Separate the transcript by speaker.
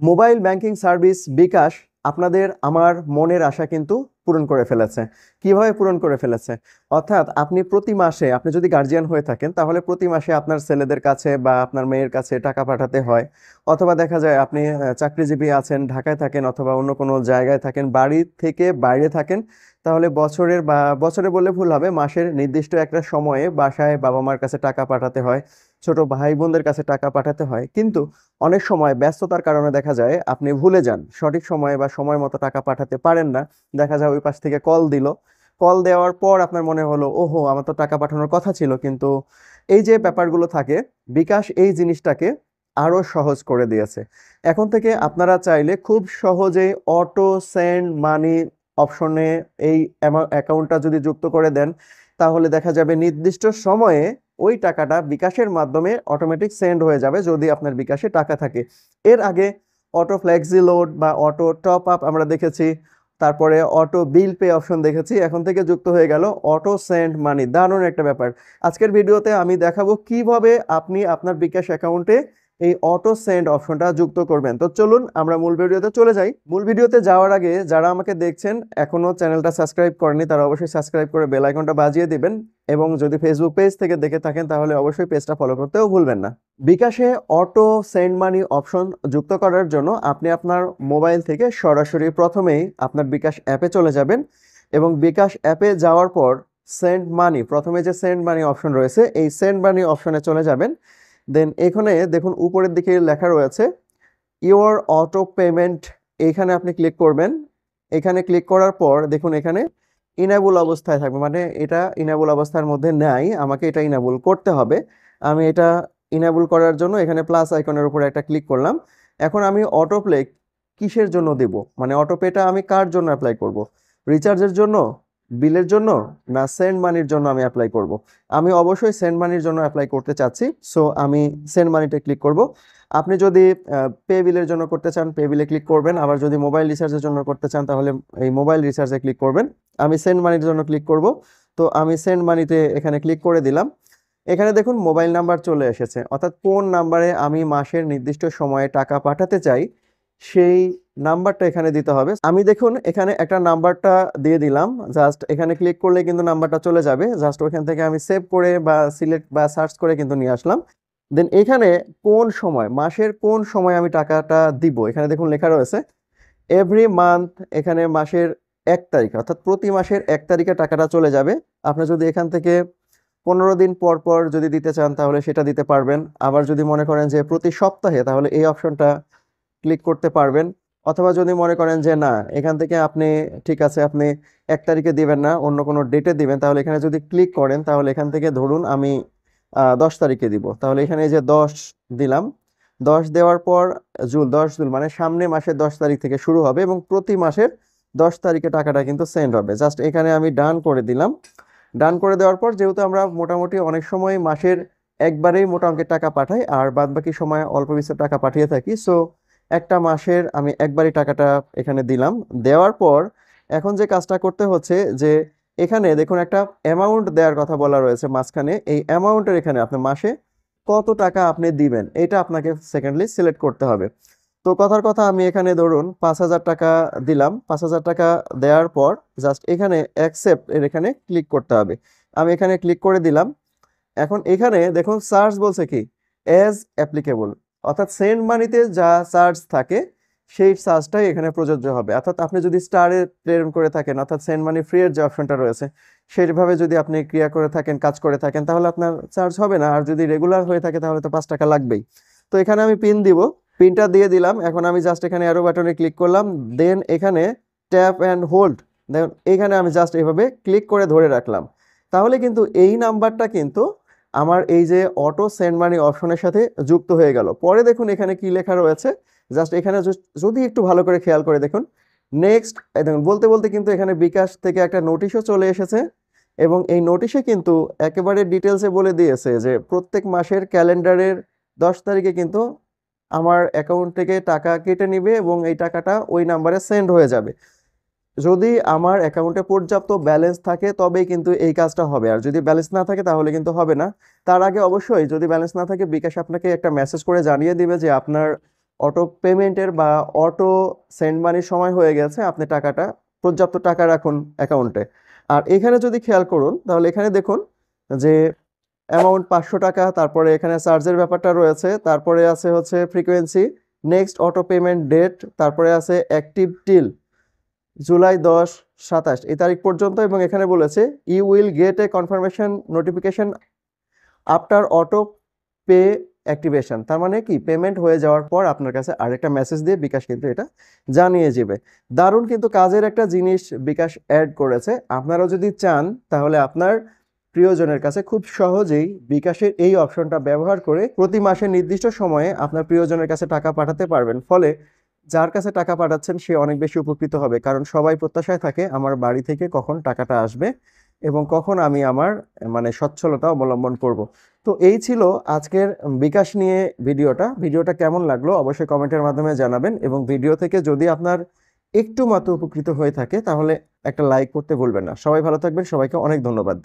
Speaker 1: Mobile banking service বিকাশ আপনাদের আমার মনের আশা কিন্তু পূরণ করে ফেলেছে। কিভাবে পূরণ করে ফেলেছে? অর্থাৎ আপনি প্রতি মাসে, আপনি যদি গার্জিয়ান হয়ে থাকেন তাহলে প্রতি মাসে আপনার ছেলেদের কাছে বা আপনার মেয়ের কাছে টাকা পাঠাতে হয়। অথবা দেখা যায় আপনি চাকরিজীবী আছেন, ঢাকায় থাকেন অথবা অন্য কোনো জায়গায় থাকেন, বাড়ি থেকে বাইরে থাকেন, তাহলে বছরের বা বছরে বললে ভুল হবে, মাসের নির্দিষ্ট একটা সময়ে বাসায় বাবা মার কাছে টাকা পাঠাতে হয়, ছোট ভাই বোনদের কাছে টাকা পাঠাতে হয়। কিন্তু অনেক সময় ব্যস্ততার কারণে দেখা যায় আপনি ভুলে যান, সঠিক সময়ে বা সময় মতো টাকা পাঠাতে পারেন না। দেখা যায় ওই পাশ থেকে কল দিল, কল দেওয়ার পর আপনার মনে হলো ওহো আমার তো টাকা পাঠানোর কথা ছিল, কিন্তু এই যে ব্যাপারগুলো থাকে, বিকাশ এই জিনিসটাকে আরো সহজ করে দিয়েছে। এখন থেকে আপনারা চাইলে খুব সহজেই অটো সেন্ড মানি অপশনে এই অ্যাকাউন্টটা যদি যুক্ত করে দেন, তাহলে দেখা যাবে নির্দিষ্ট সময়ে ওই টাকাটা বিকাশের মাধ্যমে অটোমেটিক সেন্ড হয়ে যাবে যদি আপনার বিকাশে টাকা থাকে। এর আগে অটো ফ্লেক্সি লোড বা অটো টপ আপ আমরা দেখেছি, তারপরে অটো বিল পে অপশন দেখেছি, এখন থেকে যুক্ত হয়ে গেল অটো সেন্ড মানি। দারুণ একটা ব্যাপার। আজকের ভিডিওতে আমি দেখাবো কিভাবে আপনি আপনার বিকাশ অ্যাকাউন্টে এই অটো সেন্ড অপশনটা যুক্ত করবেন। তো চলুন আমরা মূল ভিডিওতে চলে যাই। মূল ভিডিওতে যাওয়ার আগে যারা আমাকে দেখছেন এখনো চ্যানেলটা সাবস্ক্রাইব করেনি, তারা অবশ্যই সাবস্ক্রাইব করে বেল আইকনটা বাজিয়ে দিবেন, এবং যদি ফেসবুক পেজ থেকে দেখে থাকেন তাহলে অবশ্যই পেজটা ফলো করতেও ভুলবেন না। বিকাশে অটো সেন্ড মানি অপশন যুক্ত করার জন্য আপনি আপনার মোবাইল থেকে সরাসরি প্রথমেই আপনার বিকাশ অ্যাপে চলে যাবেন, এবং বিকাশ অ্যাপে যাওয়ার পর সেন্ড মানি, প্রথমে যে সেন্ড মানি অপশন রয়েছে এই সেন্ড মানি অপশনে চলে যাবেন। দেন এখানে দেখুন উপরের দিকে লেখা রয়েছে ইওর অটো পেমেন্ট, এইখানে আপনি ক্লিক করবেন। এখানে ক্লিক করার পর দেখুন এখানে ইনেবল অবস্থায় থাকবে, মানে এটা ইনেবল অবস্থার মধ্যে নাই, আমাকে এটা ইনেবল করতে হবে। আমি এটা ইনেবল করার জন্য এখানে প্লাস আইকনের উপরে একটা ক্লিক করলাম। এখন আমি অটো প্লে কিসের জন্য দেব, মানে অটো পেটা আমি কার জন্য অ্যাপ্লাই করব? রিচার্জের জন্য, বিলের জন্য, না সেন্ড মানির জন্য আমি অ্যাপ্লাই করব? আমি অবশ্যই সেন্ড মানির জন্য অ্যাপ্লাই করতে চাচ্ছি, সো আমি সেন্ড মানিতে ক্লিক করব। আপনি যদি পে বিলের জন্য করতে চান পে বিলে ক্লিক করবেন, আবার যদি মোবাইল রিচার্জের জন্য করতে চান তাহলে এই মোবাইল রিচার্জে ক্লিক করবেন। আমি সেন্ড মানির জন্য ক্লিক করব, তো আমি সেন্ড মানিতে এখানে ক্লিক করে দিলাম। এখানে দেখুন মোবাইল নাম্বার চলে এসেছে, অর্থাৎ কোন নাম্বারে আমি মাসের নির্দিষ্ট সময়ে টাকা পাঠাতে চাই সেই নাম্বারটা এখানে দিতে হবে। আমি দেখুন এখানে একটা নাম্বারটা দিয়ে দিলাম, জাস্ট এখানে ক্লিক করলে কিন্তু নাম্বারটা চলে যাবে। জাস্ট ওখান থেকে আমি সেভ করে বা সিলেক্ট বা সার্চ করে কিন্তু নিয়ে আসলাম। দেন এখানে কোন সময়, মাসের কোন সময় আমি টাকাটা দিব, এখানে দেখুন লেখা রয়েছে এভরি মান্থ। এখানে মাসের 1 তারিখ, অর্থাৎ প্রতি মাসের 1 তারিখে টাকাটা চলে যাবে। আপনি যদি এখান থেকে 15 দিন পর পর যদি দিতে চান তাহলে সেটা দিতে পারবেন। আবার যদি মনে করেন যে প্রতি সপ্তাহে, তাহলে এই অপশনটা ক্লিক করতে পারবেন। অথবা যদি মনে করেন যে না, এখান থেকে আপনি ঠিক আছে আপনি 1 তারিখে দিবেন না, অন্য কোনো ডেটে দিবেন, তাহলে এখানে যদি ক্লিক করেন তাহলে এখান থেকে ধরুন আমি 10 তারিখে দিব, তাহলে এখানে এই যে 10 দিলাম। 10 দেওয়ার পর জুল, 10 জুল মানে সামনে মাসের 10 তারিখ থেকে শুরু হবে, এবং প্রতি মাসের 10 তারিখে টাকাটা কিন্তু সেন্ড হবে। জাস্ট এখানে আমি ডান করে দিলাম। ডান করে দেওয়ার পর যেহেতু আমরা মোটামুটি অনেক সময় মাসের একবারেই মোটা অঙ্কের টাকা পাঠাই আর বাদ বাকি সময় অল্প বিস্তর টাকা পাঠিয়ে থাকি, সো একটা মাসের আমি একবারই টাকাটা এখানে দিলাম। দেওয়ার পর এখন যে কাজটা করতে হচ্ছে যে এখানে দেখুন একটা অ্যামাউন্ট দেওয়ার কথা বলা রয়েছে মাঝখানে, এই অ্যামাউন্টের এখানে আপনি মাসে কত টাকা আপনি দিবেন এটা আপনাকে সেকেন্ডলি সিলেক্ট করতে হবে। তো কথার কথা আমি এখানে ধরুন 5,000 টাকা দিলাম। 5,000 টাকা দেওয়ার পর জাস্ট এখানে অ্যাকসেপ্ট এর এখানে ক্লিক করতে হবে। আমি এখানে ক্লিক করে দিলাম। এখন এখানে দেখুন সার্চ বলছে কি অ্যাজ অ্যাপ্লিকেবল, অর্থাৎ সেন্ড মানিতে যা চার্জ থাকে সেই চার্জটাই এখানে প্রযোজ্য হবে। অর্থাৎ আপনি যদি স্টারে প্রেরণ করে থাকেন, অর্থাৎ সেন্ড মানি ফ্রি এর যে অপশনটা রয়েছে সেইভাবে যদি আপনি ক্রিয়া করে থাকেন, কাজ করে থাকেন, তাহলে আপনার চার্জ হবে না। আর যদি রেগুলার হয়ে থাকে তাহলে তো 5 টাকা লাগবেই। তো এখানে আমি পিন দিব, পিনটা দিয়ে দিলাম। এখন আমি জাস্ট এখানে অ্যারো বাটনে ক্লিক করলাম, দেন এখানে ট্যাপ অ্যান্ড হোল্ড, দেন এখানে আমি জাস্ট এভাবে ক্লিক করে ধরে রাখলাম। তাহলে কিন্তু এই নাম্বারটা কিন্তু আমার এই যে অটো সেন্ড মানি অপশনের সাথে যুক্ত হয়ে গেল। পরে দেখুন এখানে কি লেখা রয়েছে, জাস্ট এখানে যদি একটু ভালো করে খেয়াল করে দেখুন, নেক্সট দেখুন বলতে বলতে কিন্তু এখানে বিকাশ থেকে একটা নোটিশও চলে এসেছে, এবং এই নোটিশে কিন্তু একেবারে ডিটেলসে বলে দিয়েছে যে প্রত্যেক মাসের ক্যালেন্ডারের 10 তারিখে কিন্তু আমার অ্যাকাউন্ট থেকে টাকা কেটে নিবে এবং এই টাকাটা ওই নাম্বারে সেন্ড হয়ে যাবে। যদি আমার অ্যাকাউন্টে পর্যাপ্ত ব্যালেন্স থাকে তবেই কিন্তু এই কাজটা হবে, আর যদি ব্যালেন্স না থাকে তাহলে কিন্তু হবে না। তার আগে অবশ্যই যদি ব্যালেন্স না থাকে বিকাশ আপনাকে একটা মেসেজ করে জানিয়ে দিবে যে আপনার অটো পেমেন্টের বা অটো সেন্ড মানির সময় হয়ে গেছে, আপনি টাকাটা পর্যাপ্ত টাকা রাখুন অ্যাকাউন্টে। আর এখানে যদি খেয়াল করুন তাহলে এখানে দেখুন যে অ্যামাউন্ট 500 টাকা, তারপরে এখানে চার্জের ব্যাপারটা রয়েছে, তারপরে আছে হচ্ছে frequency, next auto payment date, তারপরে আছে অ্যাক্টিভ টিল জুলাই 10-27 এই তারিখ পর্যন্ত, এবং এখানে বলেছে you will get a confirmation notification after auto pay activation. তার মানে কি, পেমেন্ট হয়ে যাওয়ার পর আপনার কাছে আরেকটা মেসেজ দিয়ে বিকাশ কিন্তু এটা জানিয়ে যাবে। দারুণ কিন্তু কাজের একটা জিনিস বিকাশ অ্যাড করেছে। আপনারাও যদি চান তাহলে আপনার প্রিয়জনের কাছে খুব সহজেই বিকাশের এই অপশনটা ব্যবহার করে প্রতি মাসে নির্দিষ্ট সময়ে আপনার প্রিয়জনের কাছে টাকা পাঠাতে পারবেন। ফলে যার কাছে টাকা পাঠাচ্ছেন সে অনেক বেশি উপকৃত হবে, কারণ সবাই প্রত্যাশায় থাকে আমার বাড়ি থেকে কখন টাকাটা আসবে এবং কখন আমি আমার মানে সচ্ছলতা অবলম্বন করব। তো এই ছিল আজকের বিকাশ নিয়ে ভিডিওটা কেমন লাগলো অবশ্যই কমেন্টের মাধ্যমে জানাবেন, এবং ভিডিও থেকে যদি আপনার একটু মাত্র উপকৃত হয়ে থাকে তাহলে একটা লাইক করতে ভুলবেন না। সবাই ভালো থাকবেন, সবাইকে অনেক ধন্যবাদ।